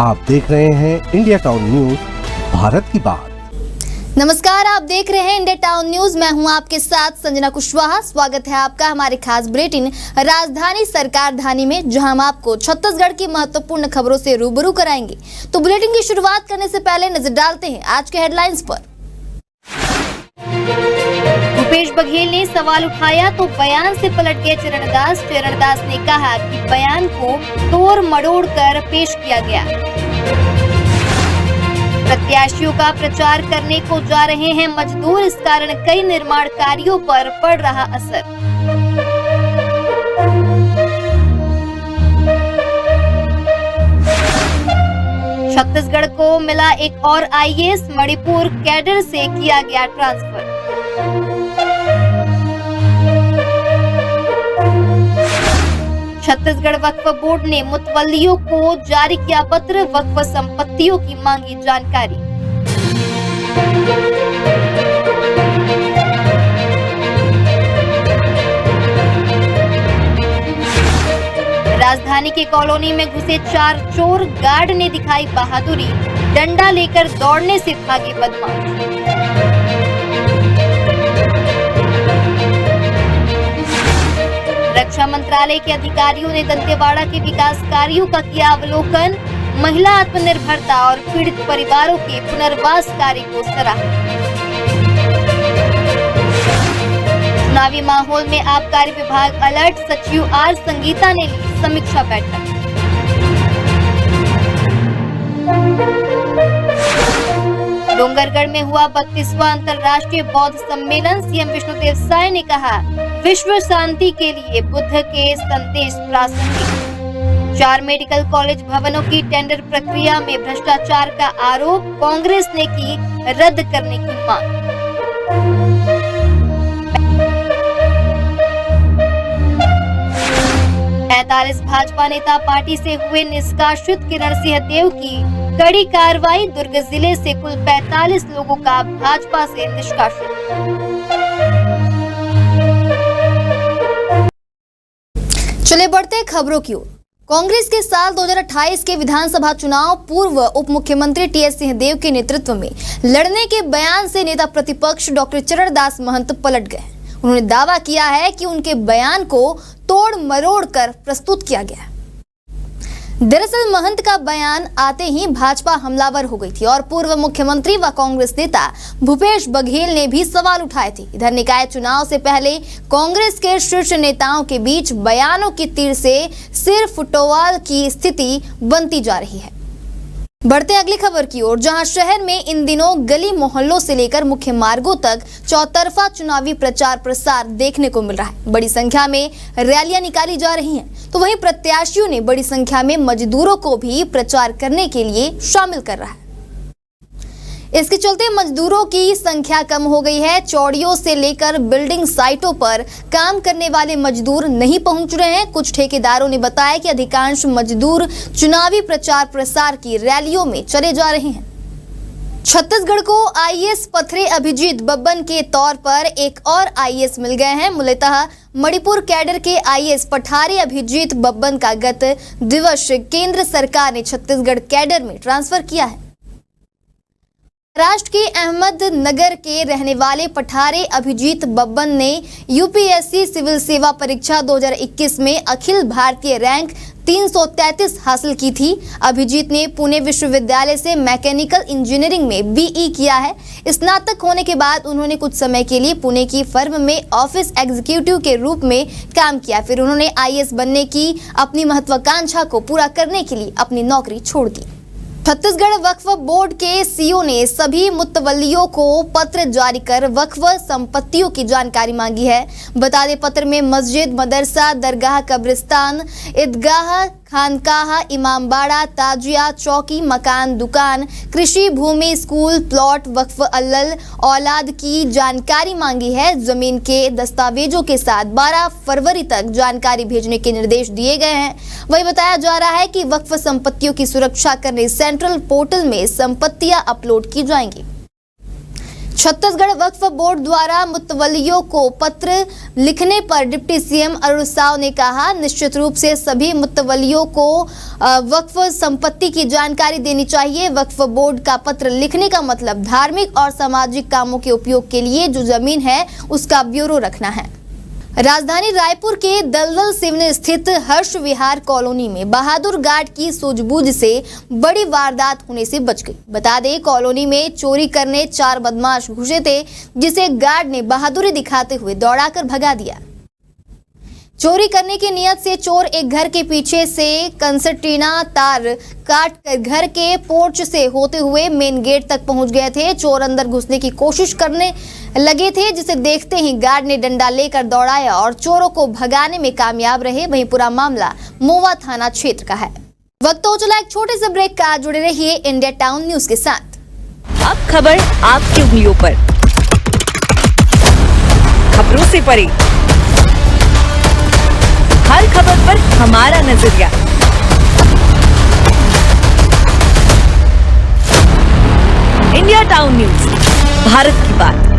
आप देख रहे हैं इंडिया टाउन न्यूज, भारत की बात। नमस्कार, आप देख रहे हैं इंडिया टाउन न्यूज। मैं हूं आपके साथ संजना कुशवाहा। स्वागत है आपका हमारे खास बुलेटिन राजधानी सरकार धानी में, जहां हम आपको छत्तीसगढ़ की महत्वपूर्ण खबरों से रूबरू कराएंगे। तो बुलेटिन की शुरुआत करने से पहले नजर डालते हैं आज के हेडलाइंस पर। भूपेश बघेल ने सवाल उठाया तो बयान से पलट गए चरणदास। चरणदास ने कहा कि बयान को तोड़ मरोड़ कर पेश किया गया। प्रत्याशियों का प्रचार करने को जा रहे हैं मजदूर, इस कारण कई निर्माण कार्यों पर पड़ रहा असर। छत्तीसगढ़ को मिला एक और आईएएस, मणिपुर कैडर से किया गया ट्रांसफर। छत्तीसगढ़ वक्फ बोर्ड ने मुतवल्लियों को जारी किया पत्र, वक्फ संपत्तियों की मांगी जानकारी। राजधानी के कॉलोनी में घुसे 4 चोर, गार्ड ने दिखाई बहादुरी, डंडा लेकर दौड़ने से भागे बदमाश। रक्षा मंत्रालय के अधिकारियों ने दंतेवाड़ा के विकास कार्यों का किया अवलोकन, महिला आत्मनिर्भरता और पीड़ित परिवारों के पुनर्वास कार्य को सराहा। चुनावी माहौल में आबकारी विभाग अलर्ट, सचिव आर संगीता ने ली समीक्षा बैठक। डोंगरगढ़ में हुआ 32वां अंतर्राष्ट्रीय बौद्ध सम्मेलन। सीएम विष्णुदेव साय ने कहा, विश्व शांति के लिए बुद्ध के संदेश प्रासंगिक। 4 मेडिकल कॉलेज भवनों की टेंडर प्रक्रिया में भ्रष्टाचार का आरोप, कांग्रेस ने की रद्द करने की मांग। भाजपा नेता पार्टी से हुए निष्कासित, किरण सिंहदेव की कड़ी कार्रवाई। दुर्ग जिले से कुल 45 लोगों का भाजपा से निष्कासित। चले बढ़ते हैं खबरों की ओर। कांग्रेस के साल 2028 के विधानसभा चुनाव पूर्व उप मुख्यमंत्री टीएस सिंहदेव के नेतृत्व में लड़ने के बयान से नेता प्रतिपक्ष डॉक्टर चरणदास महंत पलट गए। उन्होंने दावा किया है कि उनके बयान को तोड़ मरोड़ कर प्रस्तुत किया गया। दरअसल महंत का बयान आते ही भाजपा हमलावर हो गई थी और पूर्व मुख्यमंत्री व कांग्रेस नेता भूपेश बघेल ने भी सवाल उठाए थे। इधर निकाय चुनाव से पहले कांग्रेस के शीर्ष नेताओं के बीच बयानों की तीर से सिर फुटबॉल की स्थिति बनती जा रही है। बढ़ते अगली खबर की ओर, जहां शहर में इन दिनों गली मोहल्लों से लेकर मुख्य मार्गों तक चौतरफा चुनावी प्रचार प्रसार देखने को मिल रहा है। बड़ी संख्या में रैलियां निकाली जा रही हैं, तो वहीं प्रत्याशियों ने बड़ी संख्या में मजदूरों को भी प्रचार करने के लिए शामिल कर रहा है। इसके चलते मजदूरों की संख्या कम हो गई है। चौड़ियों से लेकर बिल्डिंग साइटों पर काम करने वाले मजदूर नहीं पहुंच रहे हैं। कुछ ठेकेदारों ने बताया कि अधिकांश मजदूर चुनावी प्रचार प्रसार की रैलियों में चले जा रहे हैं। छत्तीसगढ़ को आईएएस पथरे अभिजीत बब्बन के तौर पर एक और आईएएस मिल गए हैं। मूलतः मणिपुर कैडर के आईएएस पठारे अभिजीत बब्बन का गत दिवस केंद्र सरकार ने छत्तीसगढ़ कैडर में ट्रांसफर किया है। महाराष्ट्र के अहमदनगर के रहने वाले पठारे अभिजीत बब्बन ने यूपीएससी सिविल सेवा परीक्षा 2021 में अखिल भारतीय रैंक 333 हासिल की थी। अभिजीत ने पुणे विश्वविद्यालय से मैकेनिकल इंजीनियरिंग में बीई किया है। स्नातक होने के बाद उन्होंने कुछ समय के लिए पुणे की फर्म में ऑफिस एग्जीक्यूटिव के रूप में काम किया। फिर उन्होंने आईएएस बनने की अपनी महत्वाकांक्षा को पूरा करने के लिए अपनी नौकरी छोड़ दी। छत्तीसगढ़ वक्फ बोर्ड के सीईओ ने सभी मुतवल्लियों को पत्र जारी कर वक्फ संपत्तियों की जानकारी मांगी है। बता दें, पत्र में मस्जिद, मदरसा, दरगाह, कब्रिस्तान, ईदगाह, खानकाह, इमामबाड़ा, ताजिया, चौकी, मकान, दुकान, कृषि भूमि, स्कूल, प्लॉट, वक्फ अल्लल औलाद की जानकारी मांगी है। जमीन के दस्तावेजों के साथ 12 फरवरी तक जानकारी भेजने के निर्देश दिए गए हैं। वही बताया जा रहा है कि वक्फ संपत्तियों की सुरक्षा करने सेंट्रल पोर्टल में संपत्तियां अपलोड की जाएंगी। छत्तीसगढ़ वक्फ बोर्ड द्वारा मुतवल्लियों को पत्र लिखने पर डिप्टी सीएम अरुण साव ने कहा, निश्चित रूप से सभी मुतवल्लियों को वक्फ संपत्ति की जानकारी देनी चाहिए। वक्फ बोर्ड का पत्र लिखने का मतलब धार्मिक और सामाजिक कामों के उपयोग के लिए जो जमीन है उसका ब्यौरा रखना है। राजधानी रायपुर के दलदल सिवनी स्थित हर्ष विहार कॉलोनी में बहादुर गार्ड की सूझबूझ से बड़ी वारदात होने से बच गई। बता दें, कॉलोनी में चोरी करने 4 बदमाश घुसे थे, जिसे गार्ड ने बहादुरी दिखाते हुए दौड़ाकर भगा दिया। चोरी करने की नियत से चोर एक घर के पीछे से कंसर्टीना तार काट कर घर के पोर्च से होते हुए मेन गेट तक पहुंच गए थे। चोर अंदर घुसने की कोशिश करने लगे थे, जिसे देखते ही गार्ड ने डंडा लेकर दौड़ाया और चोरों को भगाने में कामयाब रहे। वहीं पूरा मामला मोवा थाना क्षेत्र का है। वक्त हो चला एक छोटे से ब्रेक का। जुड़े रहिए इंडिया टाउन न्यूज के साथ। अब खबर आपकी उंगलियों पर, खबरों से परे, हर खबर पर हमारा नजरिया। इंडिया टाउन न्यूज, भारत की बात।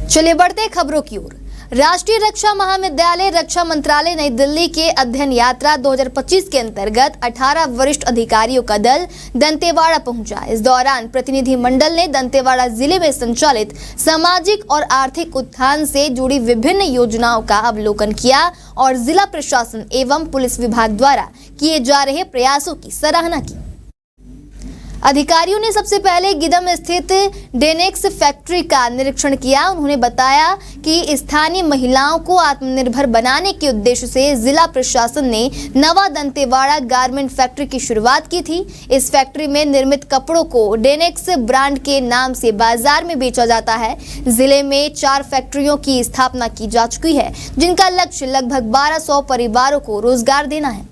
चलिए बढ़ते खबरों की ओर। राष्ट्रीय रक्षा महाविद्यालय रक्षा मंत्रालय नई दिल्ली के अध्ययन यात्रा 2025 के अंतर्गत 18 वरिष्ठ अधिकारियों का दल दंतेवाड़ा पहुंचा। इस दौरान प्रतिनिधि मंडल ने दंतेवाड़ा जिले में संचालित सामाजिक और आर्थिक उत्थान से जुड़ी विभिन्न योजनाओं का अवलोकन किया और जिला प्रशासन एवं पुलिस विभाग द्वारा किए जा रहे प्रयासों की सराहना की। अधिकारियों ने सबसे पहले गिदम स्थित डेनेक्स फैक्ट्री का निरीक्षण किया। उन्होंने बताया कि स्थानीय महिलाओं को आत्मनिर्भर बनाने के उद्देश्य से जिला प्रशासन ने नवा दंतेवाड़ा गारमेंट फैक्ट्री की शुरुआत की थी। इस फैक्ट्री में निर्मित कपड़ों को डेनेक्स ब्रांड के नाम से बाजार में बेचा जाता है। जिले में 4 फैक्ट्रियों की स्थापना की जा चुकी है, जिनका लक्ष्य लगभग 1200 परिवारों को रोजगार देना है।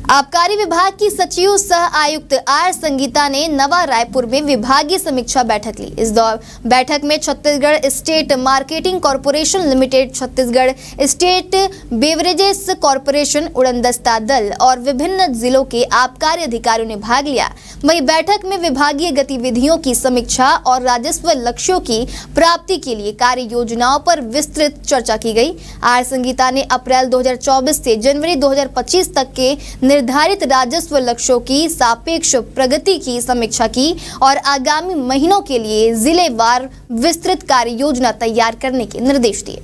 आबकारी विभाग की सचिव सह आयुक्त आर संगीता ने नवा रायपुर में विभागीय समीक्षा बैठक ली। इस बैठक में Chhattisgarh state marketing corporation limited, Chhattisgarh state beverages corporation, उड़नदस्ता दल और विभिन्न जिलों के आबकारी अधिकारियों ने भाग लिया। वहीं बैठक में विभागीय गतिविधियों की समीक्षा और राजस्व लक्ष्यों की प्राप्ति के लिए कार्य योजनाओं पर विस्तृत चर्चा की गई। आर संगीता ने अप्रैल 2024 से जनवरी 2025 तक के निर्धारित राजस्व लक्ष्यों की सापेक्ष प्रगति की समीक्षा की और आगामी महीनों के लिए जिलेवार विस्तृत कार्य योजना तैयार करने के निर्देश दिए।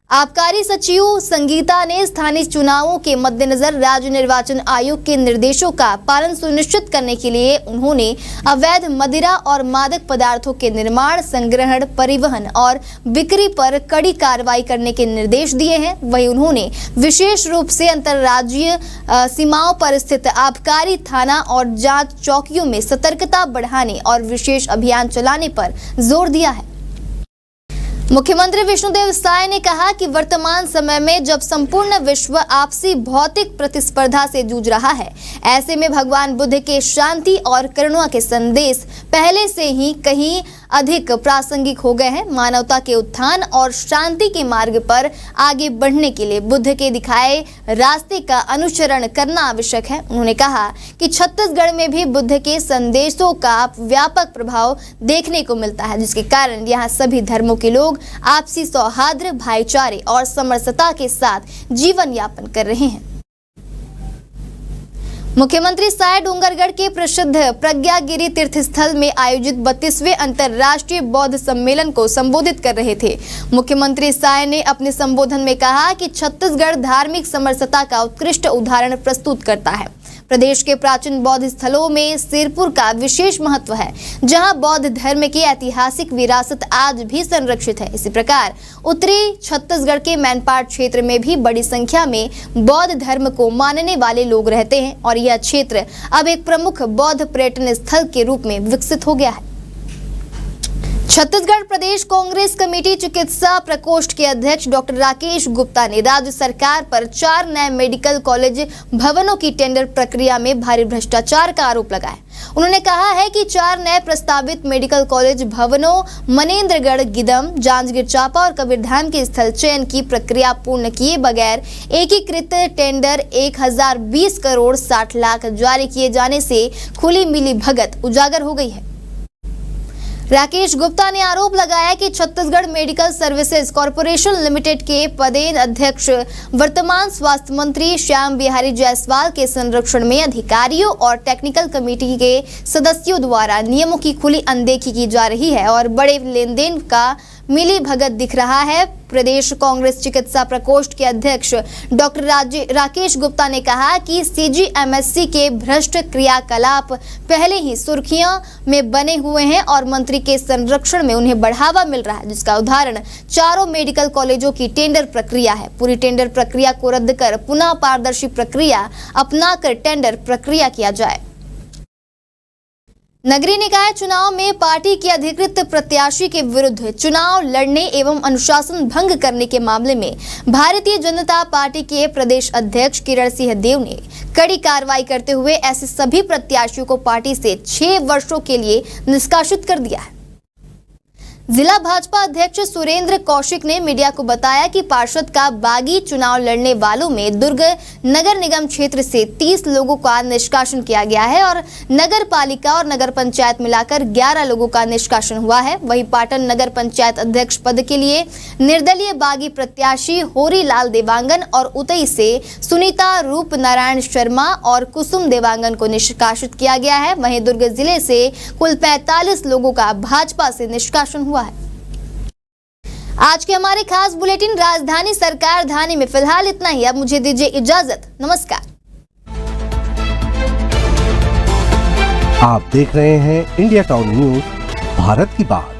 आबकारी सचिव संगीता ने स्थानीय चुनावों के मद्देनजर राज्य निर्वाचन आयोग के निर्देशों का पालन सुनिश्चित करने के लिए उन्होंने अवैध मदिरा और मादक पदार्थों के निर्माण, संग्रहण, परिवहन और बिक्री पर कड़ी कार्रवाई करने के निर्देश दिए हैं। वहीं उन्होंने विशेष रूप से अंतर्राज्यीय सीमाओं पर स्थित आबकारी थाना और जांच चौकियों में सतर्कता बढ़ाने और विशेष अभियान चलाने पर जोर दिया है। मुख्यमंत्री विष्णुदेव साय ने कहा कि वर्तमान समय में जब संपूर्ण विश्व आपसी भौतिक प्रतिस्पर्धा से जूझ रहा है, ऐसे में भगवान बुद्ध के शांति और करुणा के संदेश पहले से ही कहीं अधिक प्रासंगिक हो गए हैं। मानवता के उत्थान और शांति के मार्ग पर आगे बढ़ने के लिए बुद्ध के दिखाए रास्ते का अनुसरण करना आवश्यक है। उन्होंने कहा कि छत्तीसगढ़ में भी बुद्ध के संदेशों का व्यापक प्रभाव देखने को मिलता है, जिसके कारण यहाँ सभी धर्मों के लोग आपसी सौहार्द, भाईचारे और समरसता के साथ जीवन यापन कर रहे हैं। मुख्यमंत्री साय डोंगरगढ़ के प्रसिद्ध प्रज्ञागिरी तीर्थ स्थल में आयोजित 32वें अंतर्राष्ट्रीय बौद्ध सम्मेलन को संबोधित कर रहे थे। मुख्यमंत्री साय ने अपने संबोधन में कहा कि छत्तीसगढ़ धार्मिक समरसता का उत्कृष्ट उदाहरण प्रस्तुत करता है। प्रदेश के प्राचीन बौद्ध स्थलों में सिरपुर का विशेष महत्व है, जहां बौद्ध धर्म की ऐतिहासिक विरासत आज भी संरक्षित है। इसी प्रकार उत्तरी छत्तीसगढ़ के मैनपाट क्षेत्र में भी बड़ी संख्या में बौद्ध धर्म को मानने वाले लोग रहते हैं और यह क्षेत्र अब एक प्रमुख बौद्ध पर्यटन स्थल के रूप में विकसित हो गया है। छत्तीसगढ़ प्रदेश कांग्रेस कमेटी चिकित्सा प्रकोष्ठ के अध्यक्ष डॉक्टर राकेश गुप्ता ने राज्य सरकार पर 4 नए मेडिकल कॉलेज भवनों की टेंडर प्रक्रिया में भारी भ्रष्टाचार का आरोप लगाया। उन्होंने कहा है कि 4 नए प्रस्तावित मेडिकल कॉलेज भवनों मनेन्द्रगढ़, गिदम, जांजगीर चांपा और कबीरधाम के स्थल चयन की प्रक्रिया पूर्ण किए बगैर एकीकृत टेंडर 1020 करोड़ 60 लाख जारी किए जाने से खुली मिली भगत उजागर हो गई है। राकेश गुप्ता ने आरोप लगाया कि Chhattisgarh medical services corporation limited के पदेन अध्यक्ष वर्तमान स्वास्थ्य मंत्री श्याम बिहारी जायसवाल के संरक्षण में अधिकारियों और टेक्निकल कमेटी के सदस्यों द्वारा नियमों की खुली अनदेखी की जा रही है और बड़े लेन देन का मिली भगत दिख रहा है। प्रदेश कांग्रेस चिकित्सा प्रकोष्ठ के अध्यक्ष डॉक्टर राकेश गुप्ता ने कहा कि सीजीएमएससी के भ्रष्ट क्रियाकलाप पहले ही सुर्खियों में बने हुए हैं और मंत्री के संरक्षण में उन्हें बढ़ावा मिल रहा है, जिसका उदाहरण चारों मेडिकल कॉलेजों की टेंडर प्रक्रिया है। पूरी टेंडर प्रक्रिया को रद्द कर पुनः पारदर्शी प्रक्रिया अपनाकर टेंडर प्रक्रिया किया जाए। नगरीय निकाय चुनाव में पार्टी के अधिकृत प्रत्याशी के विरुद्ध चुनाव लड़ने एवं अनुशासन भंग करने के मामले में भारतीय जनता पार्टी के प्रदेश अध्यक्ष किरण सिंह देव ने कड़ी कार्रवाई करते हुए ऐसे सभी प्रत्याशियों को पार्टी से 6 वर्षों के लिए निष्कासित कर दिया है। जिला भाजपा अध्यक्ष सुरेंद्र कौशिक ने मीडिया को बताया कि पार्षद का बागी चुनाव लड़ने वालों में दुर्ग नगर निगम क्षेत्र से 30 लोगों का निष्कासन किया गया है और नगर पालिका और नगर पंचायत मिलाकर 11 लोगों का निष्कासन हुआ है। वहीं पाटन नगर पंचायत अध्यक्ष पद के लिए निर्दलीय बागी प्रत्याशी होरीलाल देवांगन और उतई से सुनीता रूप नारायण शर्मा और कुसुम देवांगन को निष्कासित किया गया है। वहीं दुर्ग जिले से कुल 45 लोगों का भाजपा से निष्कासन हुआ है। आज के हमारे खास बुलेटिन राजधानी सरकार धानी में फिलहाल इतना ही। अब मुझे दीजिए इजाजत। नमस्कार। आप देख रहे हैं इंडिया टाउन न्यूज, भारत की बात।